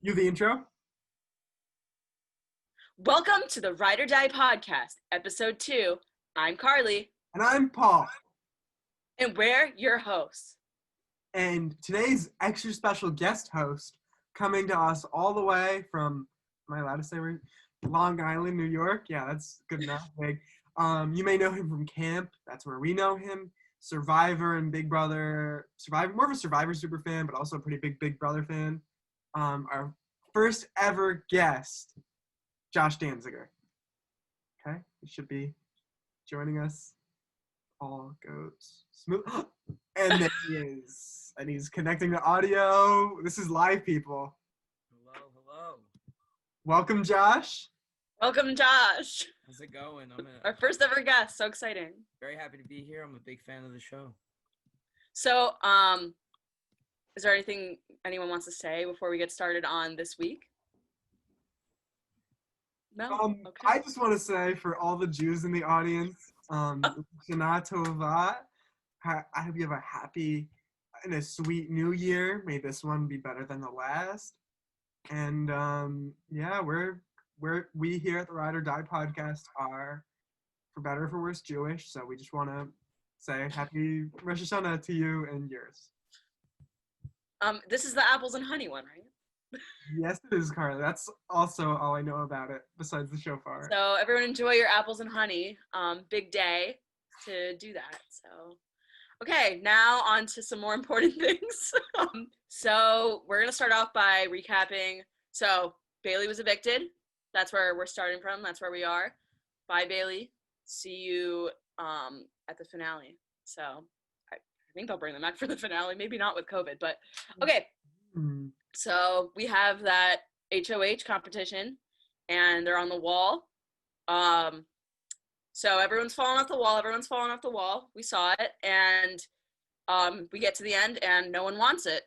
You the intro? Welcome to the Ride or Die podcast, episode 2. I'm Carly, And I'm Paul. and we're your hosts. And today's extra special guest host coming to us all the way from, am I allowed to say where? Long Island, New York? Yeah, that's good enough. Big. You may know him from camp. That's where we know him. Survivor and Big Brother. Survivor, more of a Survivor super fan, but also a pretty big Big Brother fan. Our first ever guest, Josh Danziger. Okay, he should be joining us. All goes smooth. And there he is. And he's connecting to audio. This is live, people. Hello. Welcome, Josh. Welcome, Josh. How's it going? Our first ever guest. So exciting. Very happy to be here. I'm a big fan of the show. So, is there anything anyone wants to say before we get started on this week? No? Okay. I just want to say for all the Jews in the audience, Shana Tova, I hope you have a happy and a sweet new year. May this one be better than the last. And yeah, we here at the Ride or Die podcast are, for better or for worse, Jewish. So we just want to say happy Rosh Hashanah to you and yours. This is the apples and honey one, right? Yes, it is, Carly. That's also all I know about it, besides the shofar. So everyone enjoy your apples and honey. Big day to do that. So, okay, now on to some more important things. So we're going to start off by recapping. So Bailey was evicted. That's where we're starting from. That's where we are. Bye, Bailey. See you at the finale. So I think they'll bring them back for the finale. Maybe not with COVID, but okay. So we have that HOH competition, and they're on the wall. So everyone's falling off the wall. We saw it, and we get to the end, and no one wants it.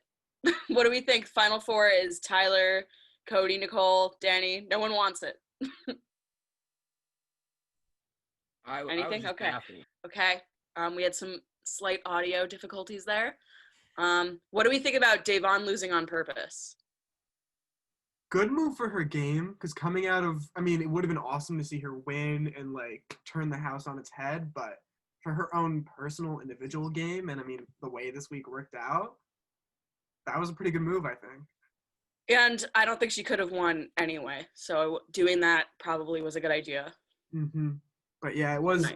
What do we think? Final four is Tyler, Cody, Nicole, Danny. No one wants it. Anything? Okay. Happy. Okay. We had some slight audio difficulties there. What do we think about Davon losing on purpose? Good move for her game, because coming out of, it would have been awesome to see her win and, turn the house on its head, but for her own personal individual game, and, the way this week worked out, that was a pretty good move, I think. And I don't think she could have won anyway, so doing that probably was a good idea. Mm-hmm. But yeah, it was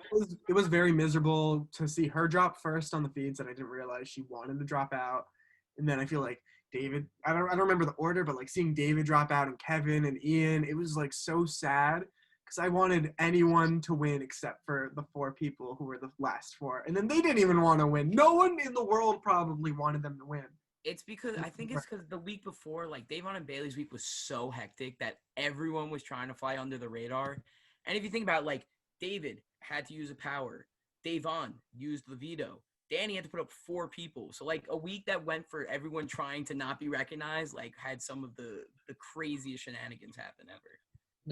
very miserable to see her drop first on the feeds, and I didn't realize she wanted to drop out. And then I feel like David, I don't remember the order, but seeing David drop out and Kevin and Ian, it was so sad because I wanted anyone to win except for the 4 people who were the last 4. And then they didn't even want to win. No one in the world probably wanted them to win. It's because the week before, Davon and Bailey's week was so hectic that everyone was trying to fly under the radar. And if you think about David had to use a power. Davon used the veto. Danny had to put up 4 people. So, a week that went for everyone trying to not be recognized, had some of the craziest shenanigans happen ever.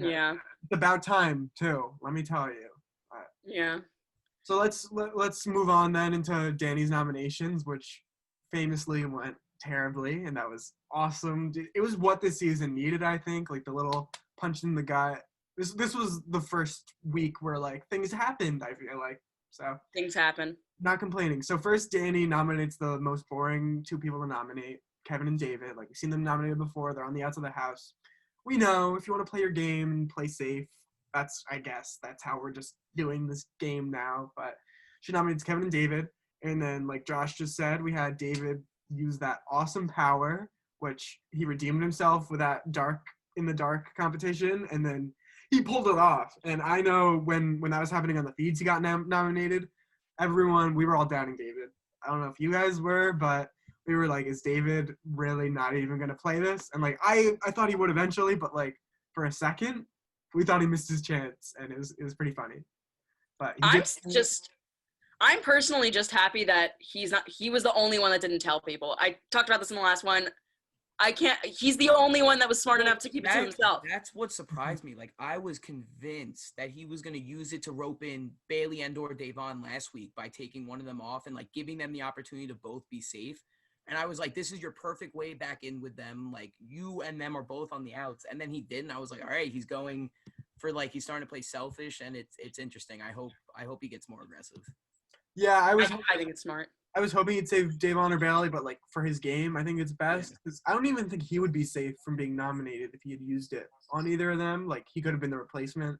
Yeah. It's about time, too, let me tell you. Yeah. So let's move on then into Danny's nominations, which famously went terribly, and that was awesome. It was what this season needed, I think, the little punch in the gut. This was the first week where things happened, I feel like. So things happen. Not complaining. So first Danny nominates the most boring 2 people to nominate, Kevin and David. We've seen them nominated before. They're on the outs of the house. We know if you want to play your game and play safe, I guess that's how we're just doing this game now. But she nominates Kevin and David. And then Josh just said, we had David use that awesome power, which he redeemed himself with that in the dark competition. And then he pulled it off. And I know when that was happening on the feeds, he got nominated. We were all doubting David. I don't know if you guys were, but we were is David really not even going to play this? And I thought he would eventually, but for a second, we thought he missed his chance, and it was pretty funny. But I'm personally just happy that he was the only one that didn't tell people. I talked about this in the last one. He's the only one that was smart enough to keep it to himself. That's what surprised me. I was convinced that he was going to use it to rope in Bailey and or Davon last week by taking one of them off and giving them the opportunity to both be safe. And I was like, this is your perfect way back in with them. Like, you and them are both on the outs. And then he did, and I was like, all right, he's going for, like, he's starting to play selfish, and it's interesting. I hope he gets more aggressive. Yeah, I think it's smart. I was hoping he'd save Davon or Bailey, but like for his game, I think it's best because I don't even think he would be safe from being nominated if he had used it on either of them. Like he could have been the replacement.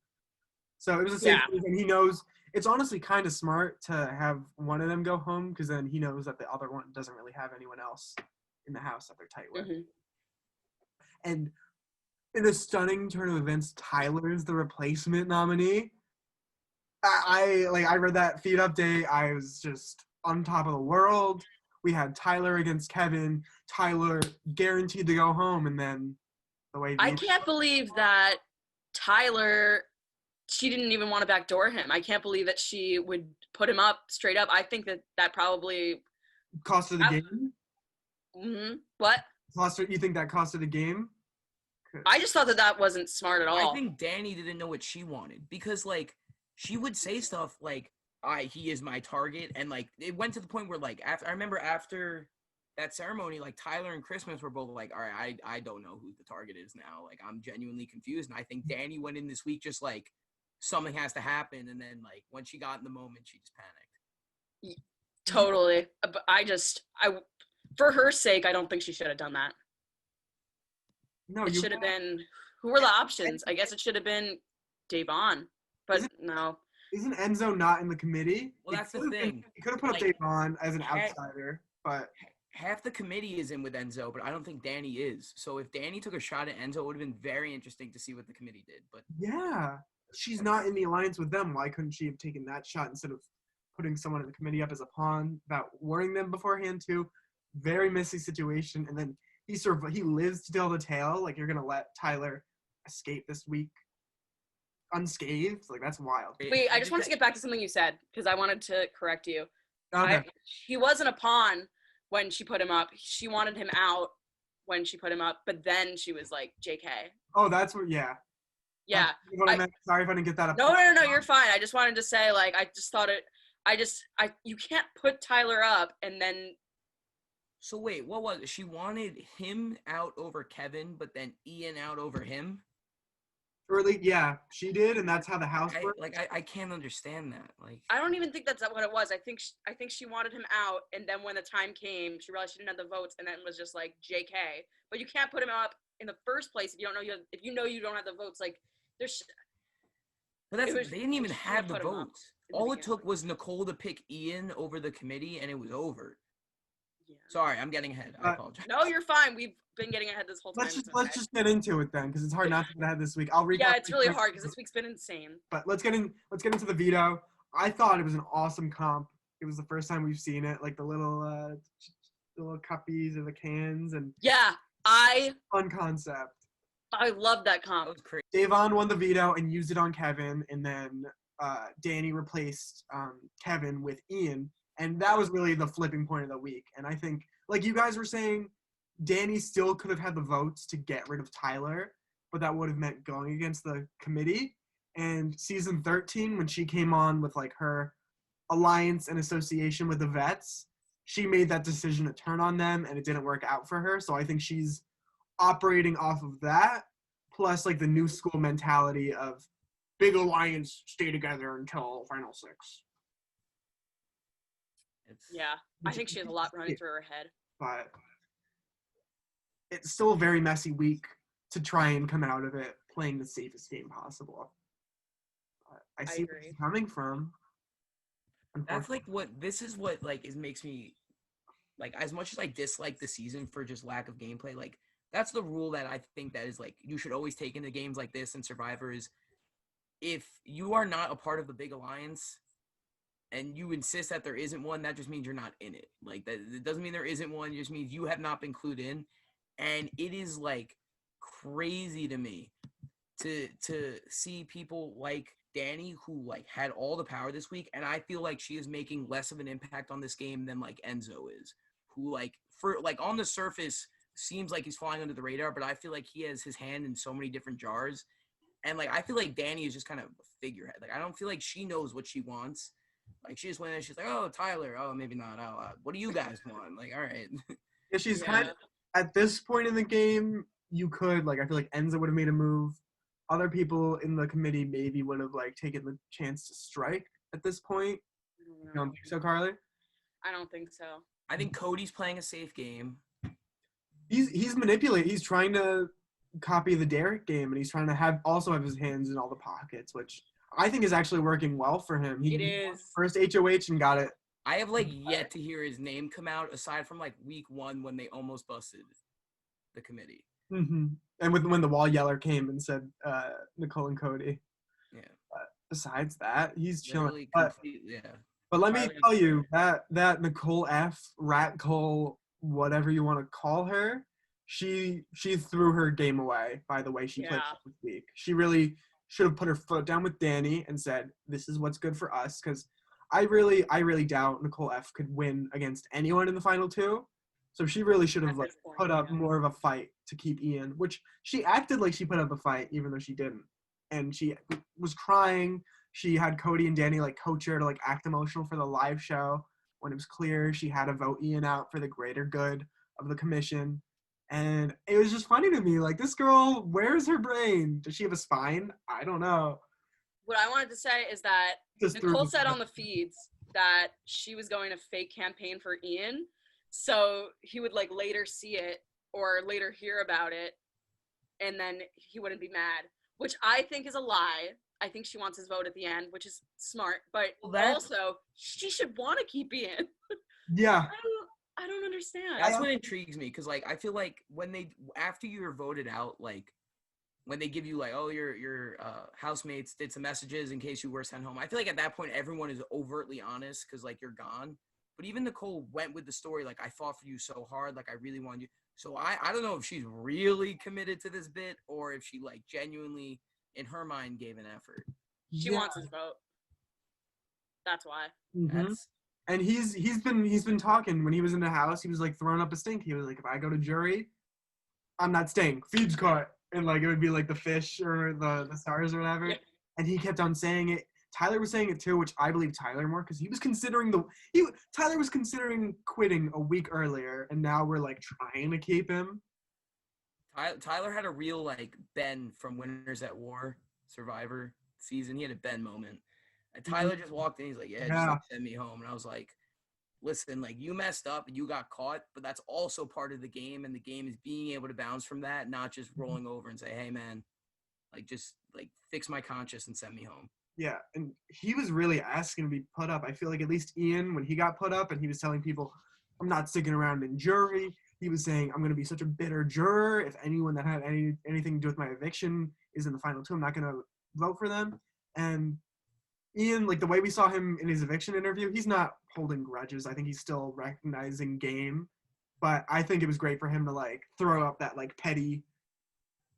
So it was a safe move, and he knows it's honestly kind of smart to have one of them go home because then he knows that the other one doesn't really have anyone else in the house that they're tight with. Mm-hmm. And in a stunning turn of events, Tyler's the replacement nominee. I read that feed update. I was just on top of the world. We had Tyler against Kevin. Tyler guaranteed to go home, and then the way I can't believe that Tyler, she didn't even want to backdoor him. I can't believe that she would put him up straight up. I think that probably costed the game. Mm-hmm. What? You think that costed the game? I just thought that wasn't smart at all. I think Danny didn't know what she wanted because, like, she would say stuff like, he is my target. And, like, it went to the point where, like, I remember after that ceremony, like, Tyler and Christmas were both like, all right, I don't know who the target is now. Like, I'm genuinely confused. And I think Danny went in this week just, like, something has to happen. And then, like, when she got in the moment, she just panicked. Totally. But for her sake, I don't think she should have done that. No, it should have been, who were the options? I guess it should have been Davon. But no. Isn't Enzo not in the committee? Well, that's the thing. He could have put up Davon as an outsider, but half the committee is in with Enzo, but I don't think Danny is. So if Danny took a shot at Enzo, it would have been very interesting to see what the committee did. But yeah, she's not in the alliance with them. Why couldn't she have taken that shot instead of putting someone in the committee up as a pawn without warning them beforehand too? Very messy situation, and then he lives to tell the tale. Like, you're gonna let Tyler escape this week unscathed? Like, that's wild. Wait, I just wanted to get back to something you said because I wanted to correct you. Okay. He wasn't a pawn when she put him up. She wanted him out when she put him up, but then she was like, JK. Oh, that's what, yeah. Yeah. Sorry if I didn't get that up. No, you're fine. I just wanted to say, like, I just thought you can't put Tyler up and then. So wait, what was it? She wanted him out over Kevin, but then Ian out over him? Or at least, yeah, she did, and that's how the house works. I can't understand that. Like, I don't even think that's what it was. I think she wanted him out, and then when the time came, she realized she didn't have the votes, and then was just like JK. But you can't put him up in the first place if you don't know you don't have the votes. Like, there's. But they didn't even have the votes. All it took was Nicole to pick Ian over the committee, and it was over. Yeah. Sorry, I'm getting ahead. I apologize. No, you're fine. We've been getting ahead this whole time. Let's just get into it then, because it's hard not to get ahead this week. I'll recap. Yeah, it's really hard because this week's been insane. But let's get into the veto. I thought it was an awesome comp. It was the first time we've seen it, like the little cuppies or the cans and. Yeah, fun concept. I love that comp. That was crazy. Davon won the veto and used it on Kevin, and then Danny replaced Kevin with Ian. And that was really the flipping point of the week. And I think, like you guys were saying, Danny still could have had the votes to get rid of Tyler, but that would have meant going against the committee. And season 13, when she came on with like her alliance and association with the vets, she made that decision to turn on them, and it didn't work out for her. So I think she's operating off of that, plus like the new school mentality of big alliance, stay together until final six. I think she has a lot running through her head. But it's still a very messy week to try and come out of it playing the safest game possible. I see where it's coming from. That's like makes me like, as much as I dislike the season for just lack of gameplay, like that's the rule that I think that is like you should always take into games like this and Survivor is if you are not a part of the big alliance and you insist that there isn't one, that just means you're not in it. Like, that it doesn't mean there isn't one. It just means you have not been clued in. And it is, like, crazy to me to see people like Danny, who, like, had all the power this week. And I feel like she is making less of an impact on this game than, like, Enzo is. Who, like, on the surface, seems like he's flying under the radar. But I feel like he has his hand in so many different jars. And, like, I feel like Danny is just kind of a figurehead. Like, I don't feel like she knows what she wants. Like, she just went in and she's like, oh, Tyler. Oh, maybe not. Oh, what do you guys want? Like, all right. Yeah, she's Yeah. kind of at this point in the game. You could like, I feel like Enza would have made a move. Other people in the committee maybe would have like taken the chance to strike at this point. I don't You don't know. think so, Carly? I don't think so. I think Cody's playing a safe game. He's manipulating. He's trying to copy the Derek game, and he's trying to also have his hands in all the pockets, which I think is actually working well for him. It He won is. first HOH and got it. I have like yet to hear his name come out aside from like week 1 when they almost busted the committee. Mm-hmm. And when the wall yeller came and said Nicole and Cody. Yeah. Besides that, he's chilling. Literally yeah. But let me Entirely tell you that Nicole F, Rat Cole, whatever you want to call her, she threw her game away by the way she played this week. She really should have put her foot down with Danny and said, "This is what's good for us." Because I really doubt Nicole F could win against anyone in the final 2. So she really should have At like this point, put up yeah. more of a fight to keep Ian, which she acted like she put up a fight even though she didn't. And she was crying. She had Cody and Danny like coach her to like act emotional for the live show when it was clear she had to vote Ian out for the greater good of the commission. And it was just funny to me. Like, this girl, where's her brain? Does she have a spine? I don't know. What I wanted to say is that Just threw Nicole the- said on the feeds that she was going to fake campaign for Ian, so he would like later see it or later hear about it, and then he wouldn't be mad, which I think is a lie. I think she wants his vote at the end, which is smart, but also she should want to keep Ian. Yeah. I don't understand. That's what intrigues me because like I feel like when they after you're voted out, like when they give you like, oh, your housemates did some messages in case you were sent home. I feel like at that point everyone is overtly honest because like you're gone. But even Nicole went with the story like I fought for you so hard, like I really wanted you. So I don't know if she's really committed to this bit or if she like genuinely in her mind gave an effort. She wants his vote. That's why. Mm-hmm. And he's been talking when he was in the house. He was like throwing up a stink. He was like, if I go to jury, I'm not staying. Feed's caught, and like it would be like the fish or the stars or whatever. Yeah. And he kept on saying it. Tyler was saying it too, which I believe Tyler more because he was considering Tyler was considering quitting a week earlier, and now we're like trying to keep him. Tyler had a real like Ben from Winners at War Survivor season. He had a Ben moment. And Tyler just walked in. He's like, yeah, just like, send me home. And I was like, listen, like you messed up and you got caught, but that's also part of the game. And the game is being able to bounce from that, not just rolling over and say, hey, man, like just like fix my conscience and send me home. Yeah, and he was really asking to be put up. I feel like at least Ian, when he got put up and he was telling people, I'm not sticking around in jury, he was saying, I'm going to be such a bitter juror. If anyone that had anything to do with my eviction is in the final 2, I'm not going to vote for them. And Ian, like the way we saw him in his eviction interview, he's not holding grudges. I think he's still recognizing game. But I think it was great for him to like throw up that like petty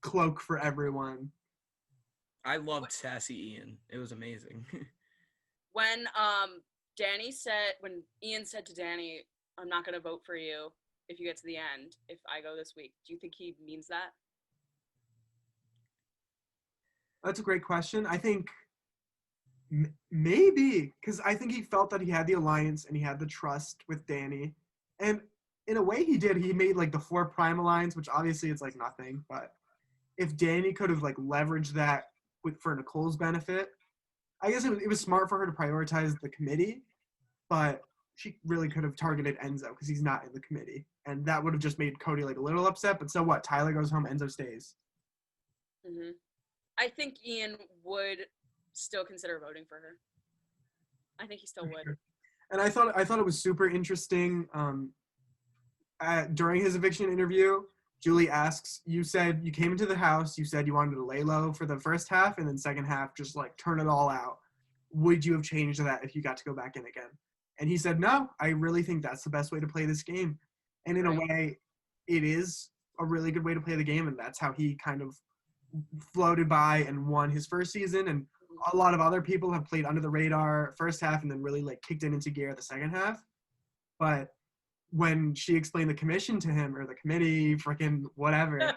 cloak for everyone. I loved sassy Ian. It was amazing. When Ian said to Danny, I'm not going to vote for you if you get to the end, if I go this week, do you think he means that? That's a great question. I think maybe, because I think he felt that he had the alliance and he had the trust with Danny. And in a way he did. He made like the 4 prime alliance, which obviously it's like nothing. But if Danny could have like leveraged that for Nicole's benefit, I guess it was smart for her to prioritize the committee, but she really could have targeted Enzo because he's not in the committee. And that would have just made Cody like a little upset. But so what? Tyler goes home, Enzo stays. Mm-hmm. I think Ian would still consider voting for her. I think he still would. And I thought it was super interesting. During his eviction interview, Julie asks, you said you came into the house, you said you wanted to lay low for the first half and then second half just like turn it all out. Would you have changed that if you got to go back in again? And he said, no, I really think that's the best way to play this game. And in a way, it is a really good way to play the game, and that's how he kind of floated by and won his first season. And a lot of other people have played under the radar first half and then really like kicked it into gear the second half. But when she explained the commission to him, or the committee, freaking whatever,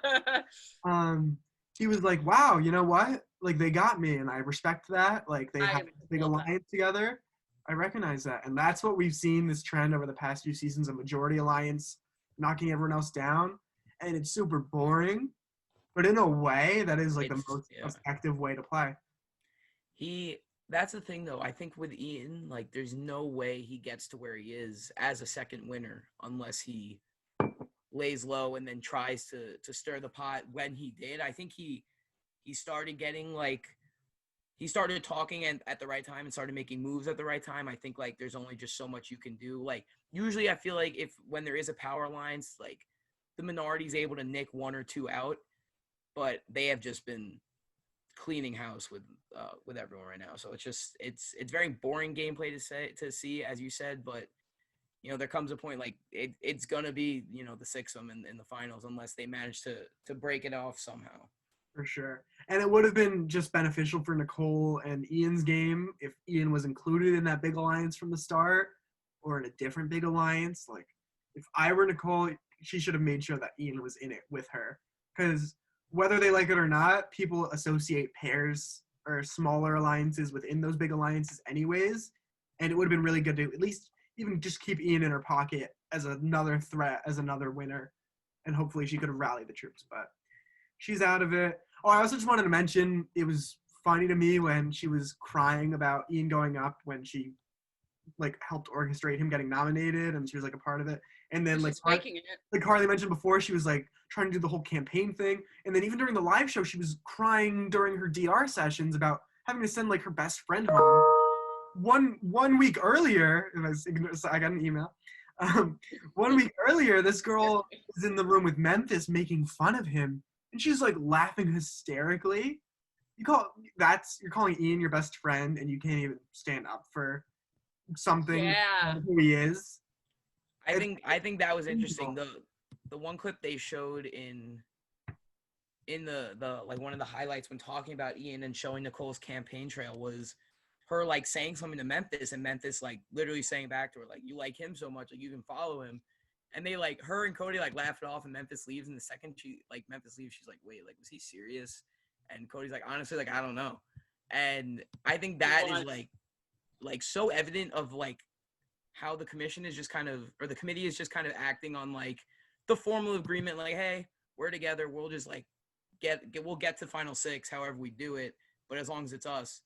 he was like, wow, you know what? Like, they got me, and I respect that. Like, they have a big alliance together. I recognize that. And that's what we've seen, this trend over the past few seasons, a majority alliance knocking everyone else down, and it's super boring. But in a way, that is like the most effective way to play. That's the thing though. I think with Ian, like there's no way he gets to where he is as a second winner unless he lays low and then tries to stir the pot. When he did, I think he started getting like he started talking at the right time and started making moves at the right time. I think like there's only just so much you can do. Like usually I feel like when there is a power alliance, like the minority is able to nick one or two out, but they have just been cleaning house with everyone right now. So it's very boring gameplay to see, as you said, but there comes a point like it's gonna be the six of them in the finals unless they manage to break it off somehow. For sure. And it would have been just beneficial for Nicole and Ian's game if Ian was included in that big alliance from the start or in a different big alliance. Like, if I were Nicole, she should have made sure that Ian was in it with her. Because whether they like it or not, people associate pairs or smaller alliances within those big alliances anyways. And it would have been really good to at least even just keep Ian in her pocket as another threat, as another winner. And hopefully she could have rallied the troops. But she's out of it. Oh, I also just wanted to mention it was funny to me when she was crying about Ian going up when she like helped orchestrate him getting nominated and she was like a part of it. And then like Carly mentioned before, she was like trying to do the whole campaign thing. And then even during the live show, she was crying during her DR sessions about having to send like her best friend home. One week earlier, I got an email. 1 week earlier, this girl was in the room with Memphis making fun of him. And she's like laughing hysterically. You're calling Ian your best friend, and you can't even stand up for something who he is. I think that was interesting. The one clip they showed in the like one of the highlights when talking about Ian and showing Nicole's campaign trail was her like saying something to Memphis and Memphis like literally saying back to her like, you like him so much, like you can follow him. And they like her and Cody like laughed it off and Memphis leaves. And the second Memphis leaves, she's like, wait, like, was he serious? And Cody's like, honestly, like, I don't know. And I think that is like so evident of like how the commission is just kind of, or the committee is just kind of acting on like the formal agreement, like, hey, we're together. We'll just like we'll get to final six, however we do it. But as long as it's us,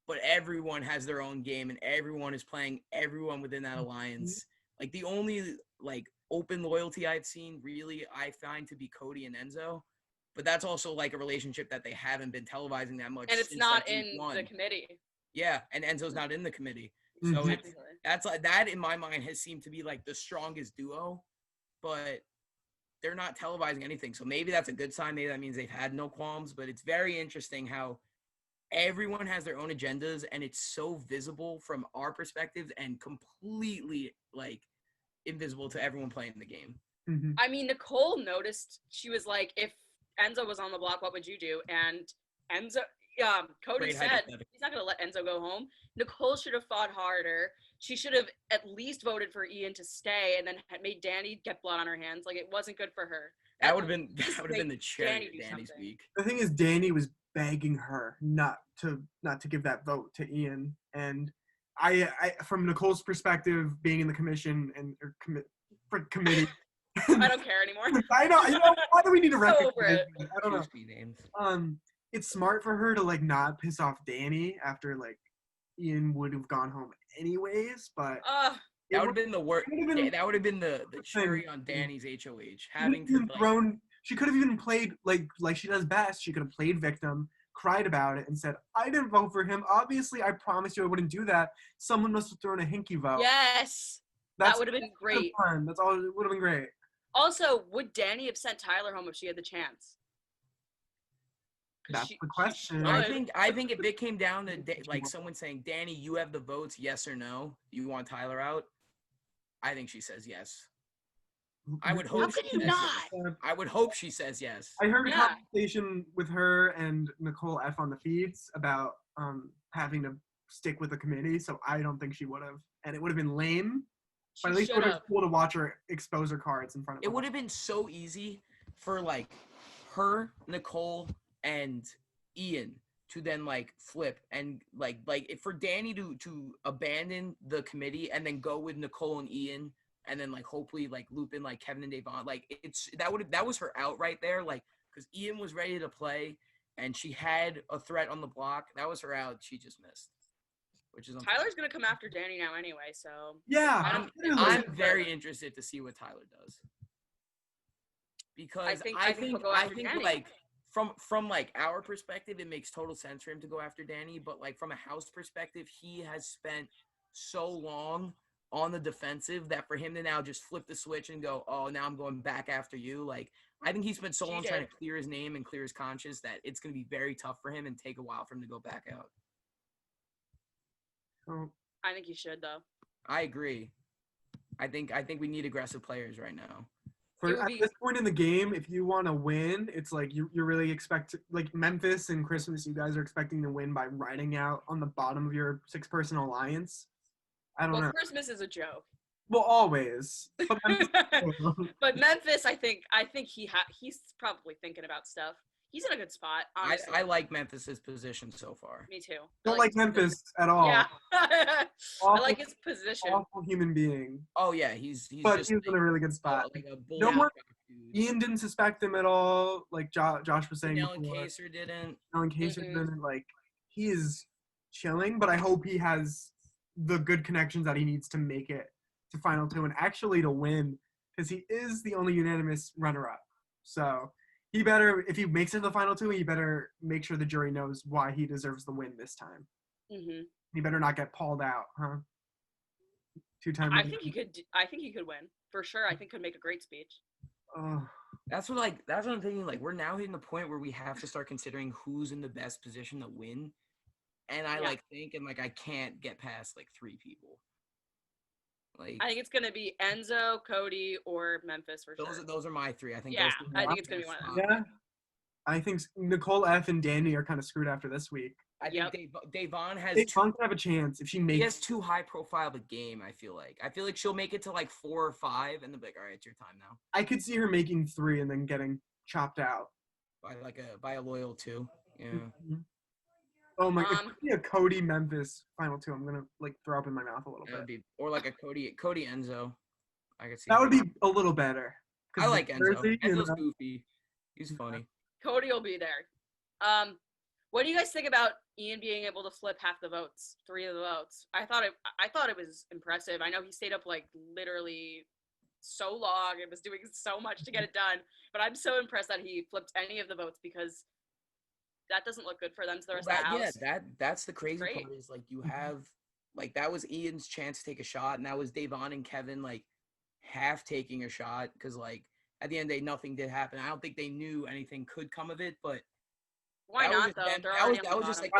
but everyone has their own game and everyone is playing everyone within that alliance. Like the only like open loyalty I've seen really I find to be Cody and Enzo, but that's also like a relationship that they haven't been televising that much. And it's not in the committee. Yeah, and Enzo's not in the committee. So that's like that in my mind has seemed to be like the strongest duo, but they're not televising anything. So maybe that's a good sign. Maybe that means they've had no qualms, but it's very interesting how everyone has their own agendas and it's so visible from our perspective and completely like invisible to everyone playing the game. Mm-hmm. I mean, Nicole noticed, she was like, if Enzo was on the block, what would you do? And Cody said he's not going to let Enzo go home. Nicole should have fought harder. She should have at least voted for Ian to stay and then had made Danny get blood on her hands. Like, it wasn't good for her. That would have been the cherry of Danny's week. The thing is, Danny was begging her not to give that vote to Ian. And I from Nicole's perspective, being in the commission and committee, I don't care anymore. I know. Why do we need to recognize? I don't know. Names. It's smart for her to like not piss off Danny after like Ian would have gone home anyways, but that would have been the worst. That would have been the cherry on Danny's HOH. Having to she could have even played like she does best. She could have played victim, cried about it, and said, "I didn't vote for him. Obviously, I promised you I wouldn't do that. Someone must have thrown a hinky vote." Yes, that would have been great. That's all. It would have been great. Also, would Danny have sent Tyler home if she had the chance? That's the question. I think if it came down to like someone saying, "Danny, you have the votes, yes or no? You want Tyler out?" I think she says yes. I would hope. How could you not? Yes. I would hope she says yes. I heard a conversation with her and Nicole F on the feeds about having to stick with the committee, so I don't think she would have, and it would have been lame. But at least it would have been cool to watch her expose her cards in front of. It would have been so easy for like her, Nicole, and Ian to then like flip and like for Danny to abandon the committee and then go with Nicole and Ian and then like hopefully like loop in like Kevin and Davon. Like that was her out right there. Like because Ian was ready to play and she had a threat on the block. That was her out. She just missed, which is unfortunate. Tyler's gonna come after Danny now anyway, so Yeah, I'm very interested to see what Tyler does because I think he'll go after Danny. like from like our perspective, it makes total sense for him to go after Danny. But like from a house perspective, he has spent so long on the defensive that for him to now just flip the switch and go, oh, now I'm going back after you. Like I think he spent so long trying to clear his name and clear his conscience that it's going to be very tough for him and take a while for him to go back out. I think he should though. I agree. I think we need aggressive players right now. At this point in the game, if you want to win, it's like you really expect like Memphis and Christmas. You guys are expecting to win by riding out on the bottom of your 6-person alliance. I don't know. Christmas is a joke. Well, always. But Memphis, but Memphis, I think he's probably thinking about stuff. He's in a good spot, honestly. I like Memphis's position so far. Me too. Don't like Memphis at all. Yeah. Awful, I like his position. Awful human being. Oh yeah, he's but just he's in a really good spot. Like a no more. Ian didn't suspect him at all. Like Josh was saying Alan before. Kaser didn't. Alan Kaser didn't. Like he is chilling, but I hope he has the good connections that he needs to make it to Final Two and actually to win, because he is the only unanimous runner-up. So he better, if he makes it to the Final Two, he better make sure the jury knows why he deserves the win this time. Mm-hmm. He better not get pulled out, huh? 2 times. I think he could win for sure. I think could make a great speech. That's what I'm thinking. Like we're now hitting the point where we have to start considering who's in the best position to win, and I I can't get past like 3 people. Like I think it's gonna be Enzo, Cody, or Memphis for sure. Those are my 3. I think. Yeah, I think it's gonna be one of them. Yeah, I think Nicole F and Danny are kind of screwed after this week. I think Davon has. Davon can have a chance if she makes. He has too high profile of a game. I feel like she'll make it to like 4 or 5, and then be like, all right, it's your time now. I could see her making 3 and then getting chopped out by a loyal 2. Yeah. Mm-hmm. Oh my! It could be a Cody Memphis Final Two. I'm gonna like throw up in my mouth a little bit. Or like a Cody Enzo. I could see that would be a little better. I like Enzo. Enzo's goofy. He's funny. Cody will be there. What do you guys think about Ian being able to flip half the votes, 3 of the votes? I thought it was impressive. I know he stayed up like literally so long and was doing so much to get it done, but I'm so impressed that he flipped any of the votes because that doesn't look good for them to the rest of the house. Yeah, that's the crazy part is like you have like that was Ian's chance to take a shot, and that was Davon and Kevin like half taking a shot because like at the end of the day nothing did happen. I don't think they knew anything could come of it, but why not though? That was just like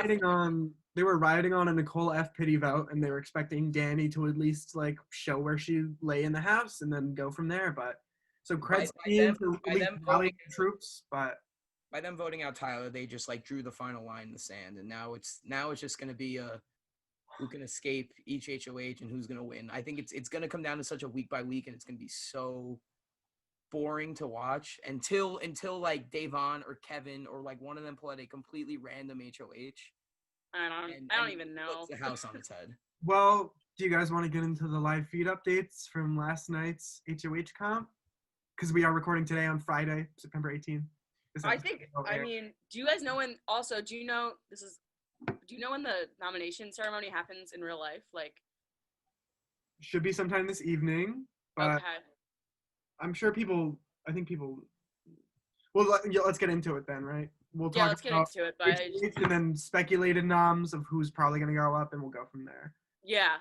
they were riding on a Nicole F pity vote, and they were expecting Danny to at least like show where she lay in the house and then go from there. But so credit to rallying troops, but by them voting out Tyler, they just like drew the final line in the sand, and now it's just going to be who can escape each HOH and who's going to win. I think it's going to come down to such a week by week, and it's going to be so boring to watch until like Davon or Kevin or like one of them pull out a completely random HOH. I don't even know. Puts the house on its head. Well, do you guys want to get into the live feed updates from last night's HOH comp? Because we are recording today on Friday, September 18th. Do you guys know when? Also, do you know when the nomination ceremony happens in real life? Like, should be sometime this evening. But okay. I'm sure people. Well, let's get into it then, right? We'll talk. Let's get into it. But and then speculated noms of who's probably going to go up, and we'll go from there. Yeah.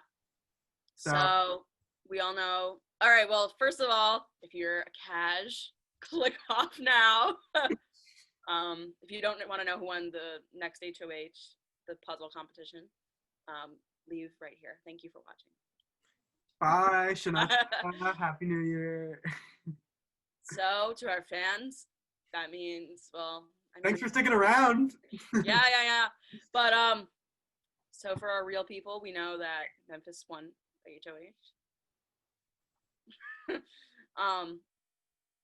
So we all know. All right. Well, first of all, if you're a cash, click off now. If you don't want to know who won the next HOH, the puzzle competition, leave right here. Thank you for watching. Bye, Shana. Happy New Year. So, to our fans, that means, thanks for sticking around. Yeah. But, so for our real people, we know that Memphis won the HOH.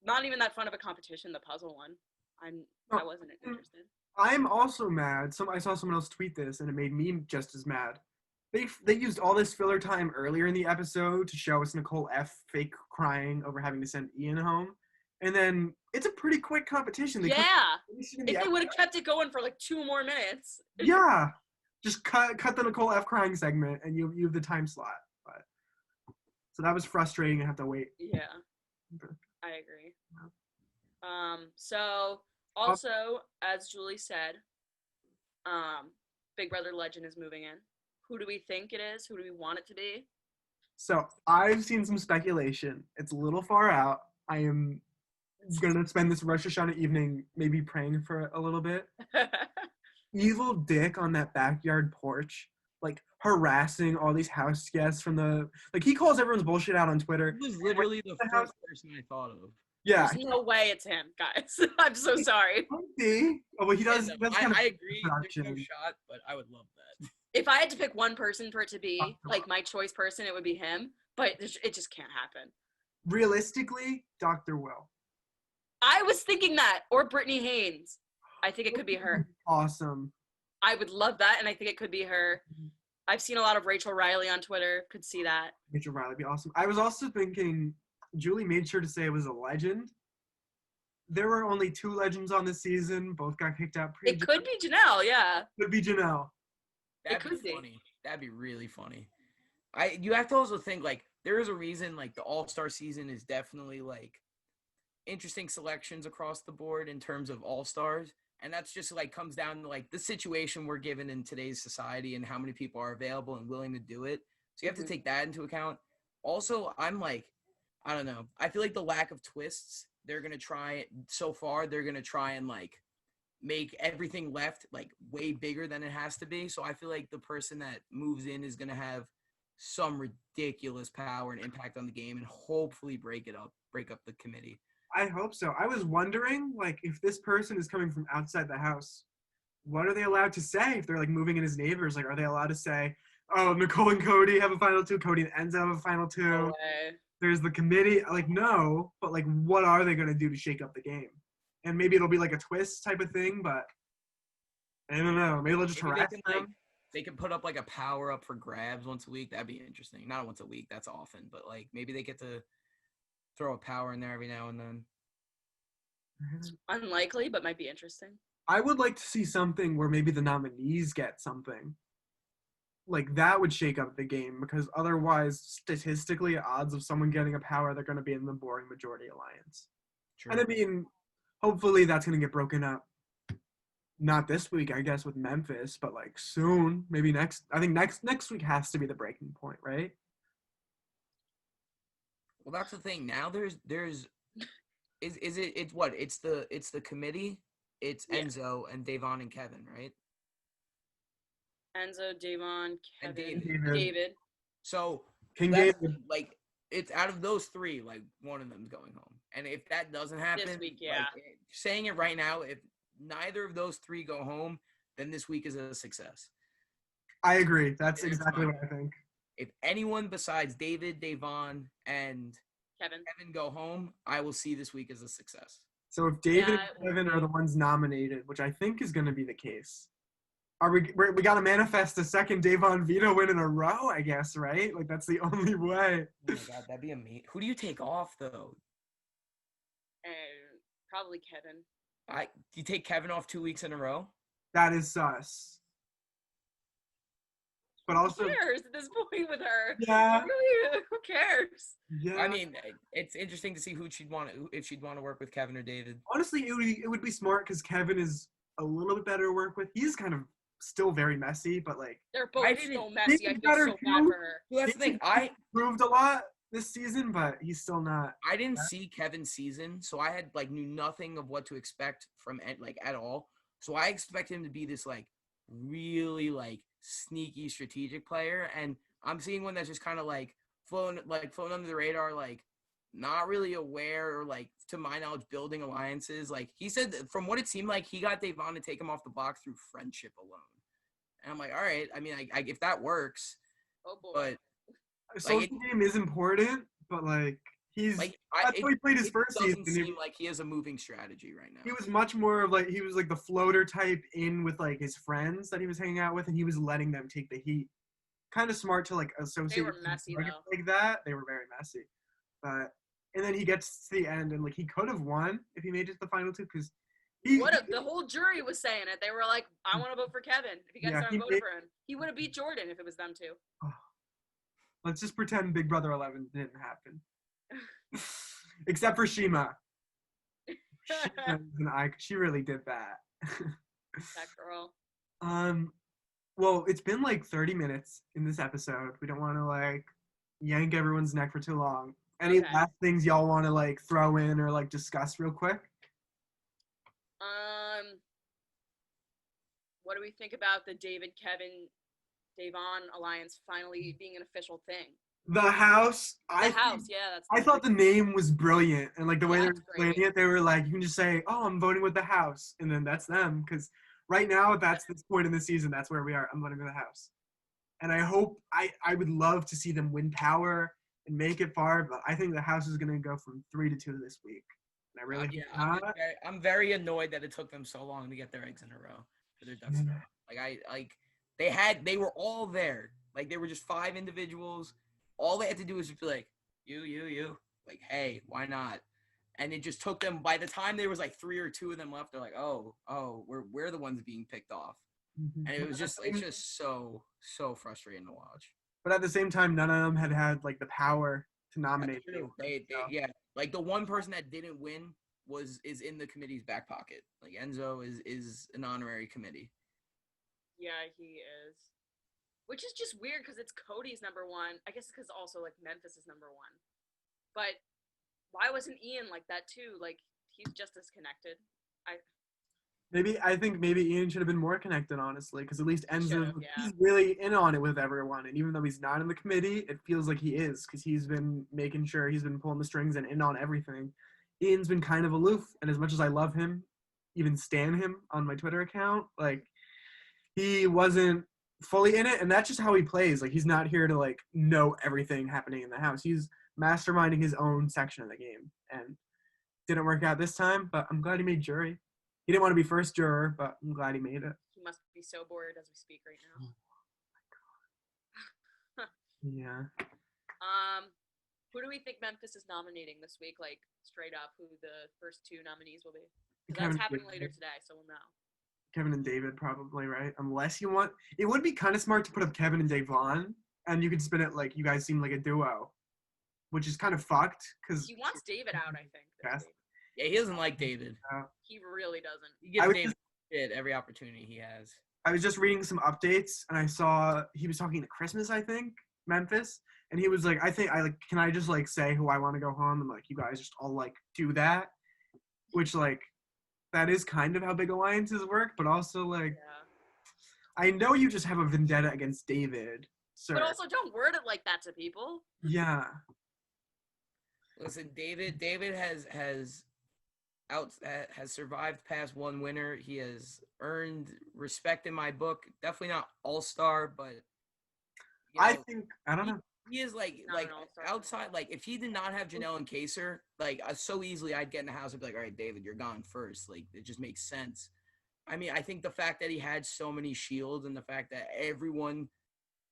Not even that fun of a competition, the puzzle one. I wasn't interested. I'm also mad. I saw someone else tweet this, and it made me just as mad. they used all this filler time earlier in the episode to show us Nicole F fake crying over having to send Ian home, and then it's a pretty quick competition. They Yeah. finish it in the If they would have kept it going for like 2 more minutes. yeah, just cut the Nicole F crying segment, and you have the time slot. But so that was frustrating to have to wait. Yeah. I agree. So also, as Julie said, Big Brother Legend is moving in. Who do we think it is? Who do we want it to be? So I've seen some speculation. It's a little far out. I am gonna spend this Rosh Hashanah evening maybe praying for it a little bit. Evil Dick on that backyard porch, like harassing all these house guests from the he calls everyone's bullshit out on Twitter. He was literally the first person I thought of. Yeah. There's no way it's him, guys. I'm so sorry. See? Oh, well, he does. Yeah, That's I kind of agree. There's production. no shot, but I would love that. If I had to pick one person for it to be like my choice person, it would be him. But it just can't happen. Realistically, Dr. Will. I was thinking that, or Brittany Haynes. I think it could be her. Awesome. I would love that, and I think it could be her. I've seen a lot of Rachel Riley on Twitter. Could see that. Rachel Riley would be awesome. I was also thinking, Julie made sure to say it was a legend. There were only 2 legends on this season. Both got kicked out. It could be Janelle, yeah. Could be Janelle. That'd could be be. funny. That'd be really funny. You have to also think like there is a reason like the All-Star season is definitely like interesting selections across the board in terms of All-Stars. And that's just like comes down to like the situation we're given in today's society and how many people are available and willing to do it. So you have to take that into account. Also, I'm like, I don't know. I feel like the lack of twists, they're going to try and like make everything left like way bigger than it has to be. So I feel like the person that moves in is going to have some ridiculous power and impact on the game and hopefully break up the committee. I hope so. I was wondering, like, if this person is coming from outside the house, what are they allowed to say if they're, like, moving in as neighbors? Like, are they allowed to say, oh, Nicole and Cody have a final 2, Cody and Enzo have a final 2, No way. there's the committee. Like, no, but, like, what are they going to do to shake up the game? And maybe it'll be, like, a twist type of thing, but I don't know. Maybe they'll just harass them. They can put up, like, a power-up for grabs once a week. That'd be interesting. Not once a week. That's often. But, like, maybe they get to throw a power in there every now and then. Unlikely, but might be interesting. I would like to see something where maybe the nominees get something. Like, that would shake up the game, because otherwise, statistically, odds of someone getting a power, they're going to be in the boring majority alliance. True. And I mean, hopefully that's going to get broken up. Not this week, I guess, with Memphis, but, like, soon. Maybe next week has to be the breaking point, right? Well, that's the thing. Now it's the committee, it's Enzo and Davon and Kevin, right? Enzo, Davon, And Kevin, David. David. So King that's, David. like, it's out of those 3, like, one of them's going home. And if that doesn't happen, This week, yeah. like, saying it right now, if neither of those 3 go home, then this week is a success. I agree. That's It's exactly fine. what I think. If anyone besides David, Davon, and Kevin. Kevin go home, I will see this week as a success. So if David Yeah, and Kevin are the ones nominated, which I think is going to be the case, we got to manifest a second Davon Veto win in a row, I guess, right? Like, that's the only way. Oh my God, that'd be amazing. Who do you take off, though? Probably Kevin. Do you take Kevin off 2 weeks in a row? That is sus. But also, Who cares at this point with her? yeah, Really, who cares? yeah. I mean, it's interesting to see if she'd want to work with Kevin or David. Honestly, it would be smart because Kevin is a little bit better to work with. He's kind of still very messy, but, like, They're both I so didn't- messy. I David's feel better so bad too. for her. Well, that's the thing. I proved a lot this season, but he's still not. I didn't see Kevin's season, so I had knew nothing of what to expect from at all. So I expect him to be this really sneaky strategic player, and I'm seeing one that's just kind of flown under the radar, not really aware or to my knowledge building alliances. He said from what it seemed like he got Davon to take him off the block through friendship alone. And I'm like, all right, I mean, I if that works, Oh boy. but Social game is important, but he's that's how he played his first season. It doesn't seem like he has a moving strategy right now. He was much more of he was the floater type in with his friends that he was hanging out with, and he was letting them take the heat. kind of smart to like associate They were with messy, targets though. like that. They were very messy, but and then he gets to the end and like he could have won if he made it to the final two because The whole jury was saying it. They were like, I want to vote for Kevin. If you guys aren't voting for him, he would have beat Jordan if it was them two. Let's just pretend Big Brother 11 didn't happen. Except for Shima. She really did that. That girl. Well, it's been like 30 minutes in this episode. We don't want to like yank everyone's neck for too long. Any last things y'all want to like throw in or like discuss real quick? What do we think about the David, Kevin, Davon alliance finally being an official thing? The house. Yeah, that's. I thought the name was brilliant, and like the way they're it's explaining great. it, they were like, you can just say, "Oh, I'm voting with the house," and then that's them. Because right now, that's this point in the season. That's where we are. I'm voting with the house, and I hope I would love to see them win power and make it far, but I think the house is gonna go from 3-2 this week. And I really I'm very annoyed that it took them so long to get their eggs in a row for their ducks in a row. Like they were all there. Like they were just 5 individuals. All they had to do was just be like, you. Like, hey, why not? And it just took them. By the time there was like 3 or 2 of them left, they're like, oh, we're the ones being picked off. Mm-hmm. And it's just so frustrating to watch. But at the same time, none of them had like the power to nominate. Yeah, like the one person that didn't win is in the committee's back pocket. Like Enzo is an honorary committee. Yeah, he is. Which is just weird because it's Cody's number 1. I guess because also like Memphis is number 1. But why wasn't Ian like that too? Like he's just as connected. I think maybe Ian should have been more connected, honestly, because at least Enzo, yeah. he's really in on it with everyone. And even though he's not in the committee, it feels like he is because he's been making sure he's been pulling the strings and in on everything. Ian's been kind of aloof, and as much as I love him, even stan him on my Twitter account, like he wasn't fully in it, and that's just how he plays. Like he's not here to like know everything happening in the house. He's masterminding his own section of the game, and didn't work out this time. But I'm glad he made jury. He didn't want to be first juror, but I'm glad he made it. He must be so bored as we speak right now. Oh my god. Yeah. Who do we think Memphis is nominating this week? Like straight up, who the first 2 nominees will be? That's happening later today, so we'll know. Kevin and David probably, right? Unless you want, it would be kind of smart to put up Kevin and Davon, and you could spin it like you guys seem like a duo, which is kind of fucked because he wants David out. I think. Yes. Yeah, he doesn't like David. He really doesn't. He gives David shit every opportunity he has. I was just reading some updates, and I saw he was talking to Christmas, I think, Memphis, and he was like, can I just like say who I want to go home, and like you guys just all like do that, which like that is kind of how big alliances work, but also like I know you just have a vendetta against David, sir. But also don't word it like that to people. Yeah. Listen, David has survived past 1 winner. He has earned respect in my book. Definitely not all-star, but I don't know. He is like outside. Like if he did not have Janelle and Kaser, like so easily I'd get in the house and be like, all right, David, you're gone first. Like it just makes sense. I mean, I think the fact that he had so many shields and the fact that everyone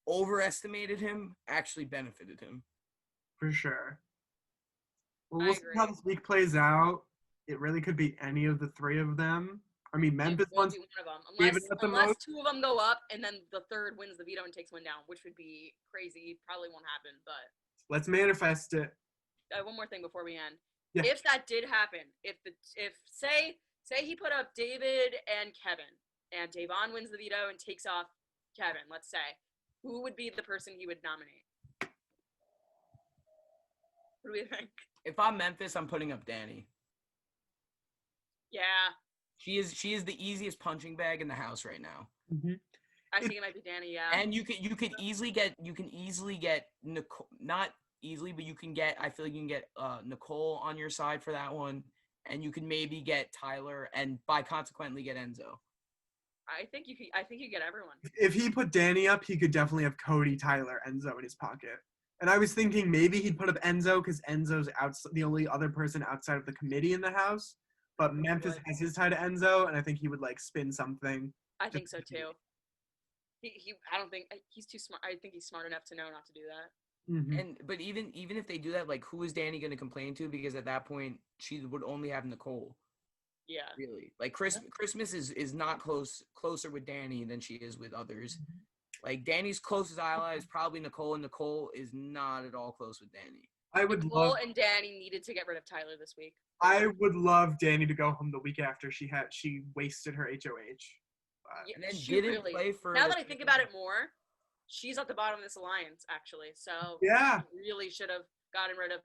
overestimated him actually benefited him. For sure. Well, we'll see how this week plays out. It really could be any of the 3 of them. I mean, Memphis wants one of them. Unless 2 of them go up and then the 3rd wins the veto and takes 1 down, which would be crazy. Probably won't happen, but let's manifest it. One more thing before we end. Yeah. If that did happen, if say he put up David and Kevin, and Davon wins the veto and takes off Kevin, let's say, who would be the person he would nominate? What do we think? If I'm Memphis, I'm putting up Danny. Yeah. She is the easiest punching bag in the house right now. Mm-hmm. I think it might be Danny, yeah. And you can easily get Nicole, not easily, but you can get, I feel like you can get Nicole on your side for that one, and you can maybe get Tyler, and by consequently get Enzo. I think you get everyone. If he put Danny up, he could definitely have Cody, Tyler, Enzo in his pocket. And I was thinking maybe he'd put up Enzo because Enzo's the only other person outside of the committee in the house. But Memphis has his tie to Enzo, and I think he would like spin something. I think so too. I don't think he's too smart. I think he's smart enough to know not to do that. Mhm. But even if they do that, like, who is Danny going to complain to? Because at that point, she would only have Nicole. Yeah. Really, like Christmas is not closer with Danny than she is with others. Like Danny's closest ally is probably Nicole, and Nicole is not at all close with Danny. I would Nicole love. and Danny needed to get rid of Tyler this week. I would love Danny to go home the week after she wasted her HOH. Yeah, And then she didn't really. play for. Now that I think about it more, she's at the bottom of this alliance actually. So Yeah. she really should have gotten rid of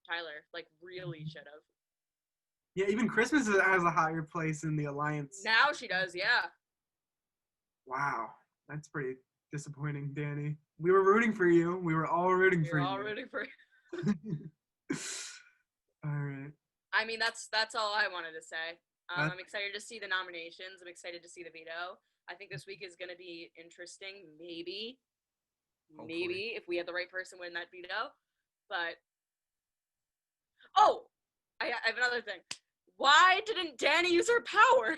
Tyler. Like really should have. Yeah, even Christmas has a higher place in the alliance. Now she does. Yeah. Wow, that's pretty disappointing, Danny. We were rooting for you. We were all rooting for We're you. all rooting for. All right. I mean, that's all I wanted to say. That's- I'm excited to see the nominations. I'm excited to see the veto. I think this week is going to be interesting. Maybe if we have the right person win that veto. But I have another thing. Why didn't Danny use her power?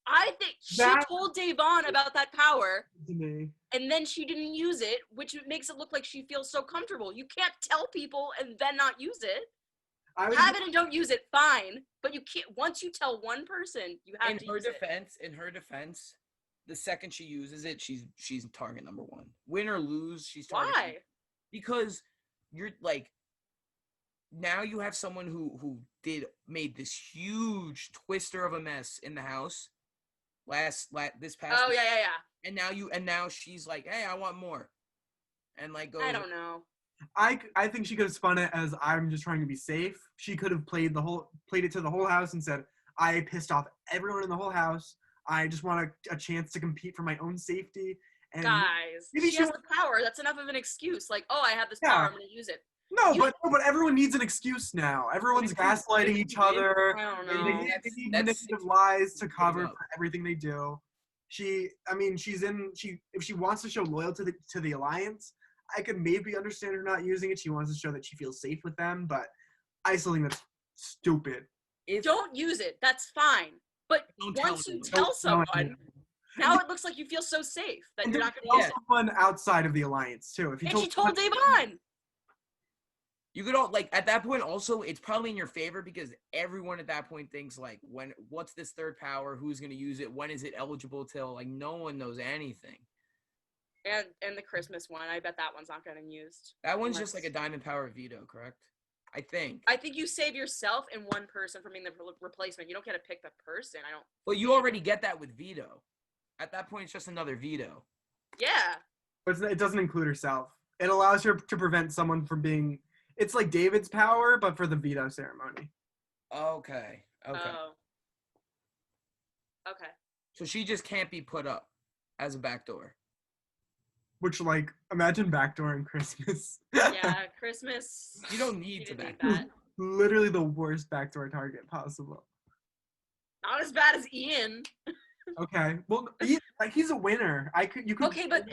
I think she told Davon about that power, and then she didn't use it, which makes it look like she feels so comfortable. You can't tell people and then not use it. Have it and don't use it, fine. But you can't. Once you tell one person, you have to use it. In her defense, the second she uses it, she's target number one. Win or lose, she's target. Why? Because you're like, now you have someone who made this huge twister of a mess in the house this past Oh week. yeah. And now she's like, hey, I want more. And like goes, I don't know. I think she could have spun it as I'm just trying to be safe. She could have played it to the whole house and said, I pissed off everyone in the whole house. I just want a chance to compete for my own safety. And Guys, maybe she has the power. That's enough of an excuse. Like, oh, I have this Yeah. power. I'm going to use it. No, but everyone needs an excuse now. Everyone's gaslighting each other. I don't They know. need That's manipulative lies to cover up. for everything they do. If she wants to show loyalty to the alliance, I could maybe understand her not using it. She wants to show that she feels safe with them, but I still think that's stupid. Don't use it. That's fine. But once you tell someone, now it looks like you feel so safe that you're not going to use it. Someone outside of the alliance too. If you And she told Davon. you could all like at that point also it's probably in your favor because everyone at that point thinks like what's this third power, who's going to use it, when is it eligible till, like no one knows anything. And the Christmas one, I bet that one's not getting used. That one's just like a diamond power veto, correct? I think you save yourself and one person from being the replacement. You don't get to pick the person. I don't. Well, you already get that with veto. At that point, it's just another veto. Yeah. But it doesn't include herself. It allows her to prevent someone from being. It's like David's power, but for the veto ceremony. Okay. Oh. Okay. So she just can't be put up as a backdoor. Which, like, imagine backdooring Christmas. Yeah, Christmas. You don't need to didn't backdoor. that. Literally the worst backdoor target possible. Not as bad as Ian. Okay. Well, he's a winner. You could. Okay, but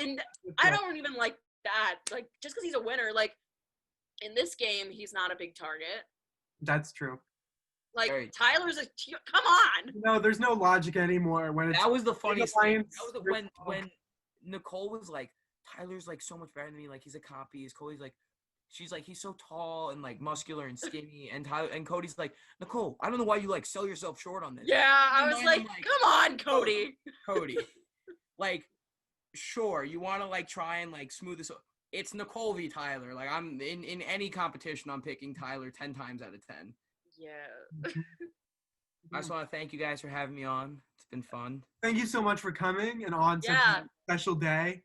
I don't even like that. Like, just because he's a winner, like, in this game, he's not a big target. That's true. Like, Right. Tyler's come on. No, there's no logic anymore when it's. That was the funniest thing. alliance, That was when Nicole was like, Tyler's like so much better than me. Like he's a copy. Cody's like, she's like, he's so tall and like muscular and skinny. And Cody's like, Nicole, I don't know why you like sell yourself short on this. Yeah, I was like, come on, Cody. Cody, like, sure, you want to like try and like smooth this. It's Nicole v. Tyler. Like I'm in any competition, I'm picking Tyler 10 times out of 10. Yeah. I just want to thank you guys for having me on. It's been fun. Thank you so much for coming and on such a special day.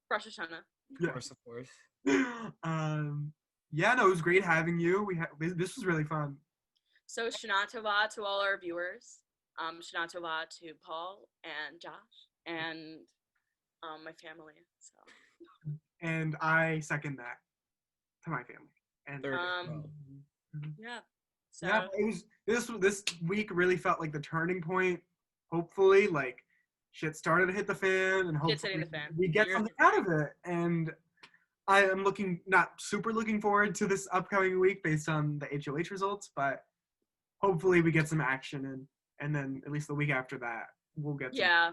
Rosh Hashanah. Of course. Yeah, no, it was great having you. This was really fun. So Shana Tova to all our viewers. Shana Tova to Paul and Josh and my family. So. And I second that to my family. And yeah. So yeah, it was this week really felt like the turning point. Hopefully, like shit started to hit the fan, and hopefully we get something out of it. And I am not super looking forward to this upcoming week based on the HOH results, but hopefully we get some action and then at least the week after that we'll get. Yeah.